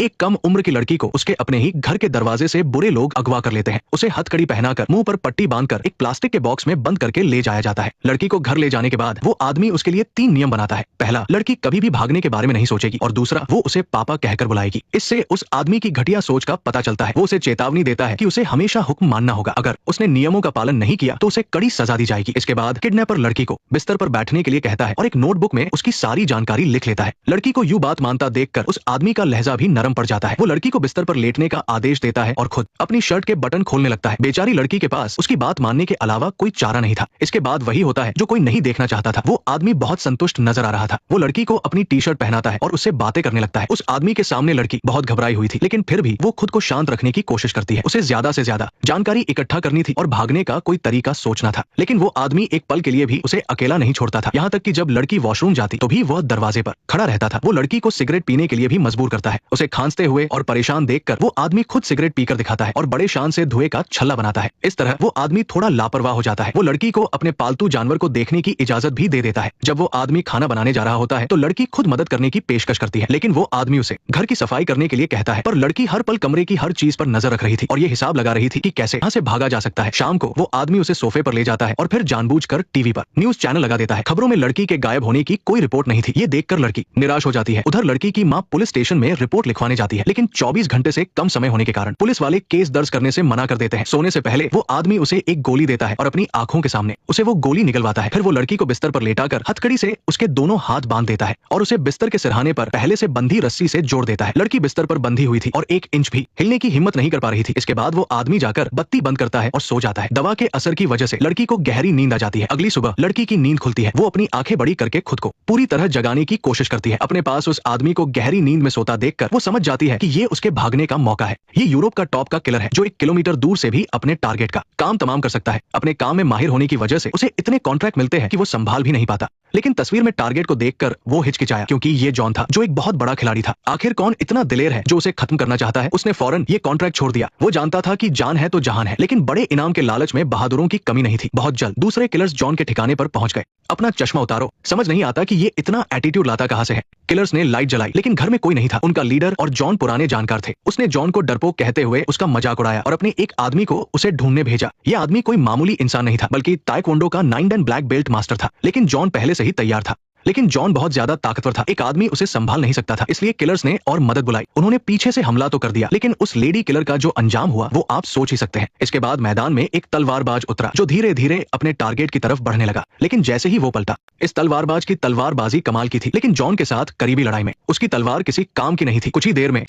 एक कम उम्र की लड़की को उसके अपने ही घर के दरवाजे से बुरे लोग अगवा कर लेते हैं। उसे हथकड़ी पहनाकर मुंह पर पट्टी बांधकर एक प्लास्टिक के बॉक्स में बंद करके ले जाया जाता है। लड़की को घर ले जाने के बाद वो आदमी उसके लिए 3 नियम बनाता है। पहला, लड़की कभी भी भागने के बारे में नहीं सोचेगी, और दूसरा, वो उसे पापा कहकर बुलाएगी। इससे उस आदमी की घटिया सोच का पता चलता है। वो उसे चेतावनी देता है कि उसे हमेशा हुक्म मानना होगा। अगर उसने नियमों का पालन नहीं किया तो उसे कड़ी सजा दी जाएगी। इसके बाद किडनैपर लड़की को बिस्तर पर बैठने के लिए कहता है और एक नोटबुक में उसकी सारी जानकारी लिख लेता है। लड़की को यूं बात मानता देखकर उस आदमी का लहजा भी नरम पड़ जाता है। वो लड़की को बिस्तर पर लेटने का आदेश देता है और खुद अपनी शर्ट के बटन खोलने लगता है। बेचारी लड़की के पास उसकी बात मानने के अलावा कोई चारा नहीं था। इसके बाद वही होता है जो कोई नहीं देखना चाहता था। वो आदमी बहुत संतुष्ट नजर आ रहा था। वो लड़की को अपनी टी शर्ट पहनाता है और उससे बातें करने लगता है। उस आदमी के सामने लड़की बहुत घबराई हुई थी, लेकिन फिर भी वो खुद को शांत रखने की कोशिश करती है। उसे ज्यादा से ज्यादा जानकारी इकट्ठा करनी थी और भागने का कोई तरीका सोचना था। लेकिन वो आदमी एक पल के लिए भी उसे अकेला नहीं छोड़ता था। यहाँ तक कि जब लड़की वॉशरूम जाती तो भी वह दरवाजे पर खड़ा रहता था। वो लड़की को सिगरेट पीने के लिए भी मजबूर करता है। उसे खांसते हुए और परेशान देखकर वो आदमी खुद सिगरेट पीकर दिखाता है और बड़े शान से धुएं का छल्ला बनाता है। इस तरह वो आदमी थोड़ा लापरवाह हो जाता है। वो लड़की को अपने पालतू जानवर को देखने की इजाजत भी दे देता है। जब वो आदमी खाना बनाने जा रहा होता है तो लड़की खुद मदद करने की पेशकश करती है, लेकिन वो आदमी उसे घर की सफाई करने के लिए कहता है। पर लड़की हर पल कमरे की हर चीज पर नजर रख रही थी और ये हिसाब लगा रही थी कि कैसे यहाँ से भागा जा सकता है। शाम को वो आदमी उसे सोफे पर ले जाता है और फिर जानबूझकर टीवी पर न्यूज चैनल लगा देता है। खबरों में लड़की के गायब होने की कोई रिपोर्ट नहीं थी। ये देखकर लड़की निराश हो जाती है। उधर लड़की की मां पुलिस स्टेशन में रिपोर्ट लिखवाने जाती है, लेकिन 24 घंटे से कम समय होने के कारण पुलिस वाले केस दर्ज करने से मना कर देते हैं। सोने से पहले वो आदमी उसे एक गोली देता है और अपनी आंखों के सामने उसे वो गोली निकलवाता है। फिर वो लड़की को बिस्तर पर लेटाकर हथकड़ी से उसके दोनों हाथ बांध देता है और उसे बिस्तर के सिरहाने पर पहले से बंधी रस्सी से जोड़ देता है। लड़की बिस्तर पर बंधी हुई थी और 1 इंच भी हिलने की हिम्मत नहीं कर पा रही थी। इसके बाद वो आदमी जाकर बत्ती बंद करता है और सो जाता है। दवा के असर की वजह से लड़की को गहरी नींद आ जाती है। अगली सुबह लड़की की नींद खुलती है। वो अपनी आंखें बड़ी करके खुद को पूरी तरह जगाने की कोशिश करती है। अपने पास उस आदमी को गहरी नींद में सोता देखकर वो समझ जाती है कि ये उसके भागने का मौका है। ये यूरोप का टॉप का किलर है जो 1 किलोमीटर दूर से भी अपने टारगेट का काम तमाम कर सकता है। अपने काम में माहिर होने की वजह से उसे इतने कॉन्ट्रैक्ट मिलते हैं कि वो संभाल भी नहीं पाता। लेकिन तस्वीर में टारगेट को देखकर वो हिचकिचाया, क्योंकि ये जॉन था जो एक बहुत बड़ा खिलाड़ी था। आखिर कौन इतना दिलेर है जो उसे खत्म करना चाहता है? उसने फौरन ये कॉन्ट्रैक्ट छोड़ दिया। वो जानता था कि जान है तो जहान है, लेकिन बड़े इनाम के लालच में बहादुरों की कमी नहीं थी। बहुत जल्द दूसरे किलर्स जॉन के ठिकाने पर पहुंच गए। अपना चश्मा उतारो। समझ नहीं आता कि ये इतना एटीट्यूड लाता कहां से है। किलर्स ने लाइट जलाई, लेकिन घर में कोई नहीं था। उनका लीडर और जॉन पुराने जानकार थे। उसने जॉन को डरपोक कहते हुए उसका मजाक उड़ाया और अपने एक आदमी को उसे ढूंढने भेजा। यह आदमी कोई मामूली इंसान नहीं था, बल्कि ताइक्वांडो का 9 डन ब्लैक बेल्ट मास्टर था। लेकिन जॉन पहले से ही तैयार था। लेकिन जॉन बहुत ज्यादा ताकतवर था। एक आदमी उसे संभाल नहीं सकता था, इसलिए किलर्स ने और मदद बुलाई। उन्होंने पीछे से हमला तो कर दिया, लेकिन उस लेडी किलर का जो अंजाम हुआ वो आप सोच ही सकते हैं। इसके बाद मैदान में एक तलवारबाज उतरा जो धीरे धीरे अपने टारगेट की तरफ बढ़ने लगा। लेकिन जैसे ही वो पलटा, इस तलवारबाज की तलवारबाजी कमाल की थी, लेकिन जॉन के साथ करीबी लड़ाई में उसकी तलवार किसी काम की नहीं थी। कुछ ही देर में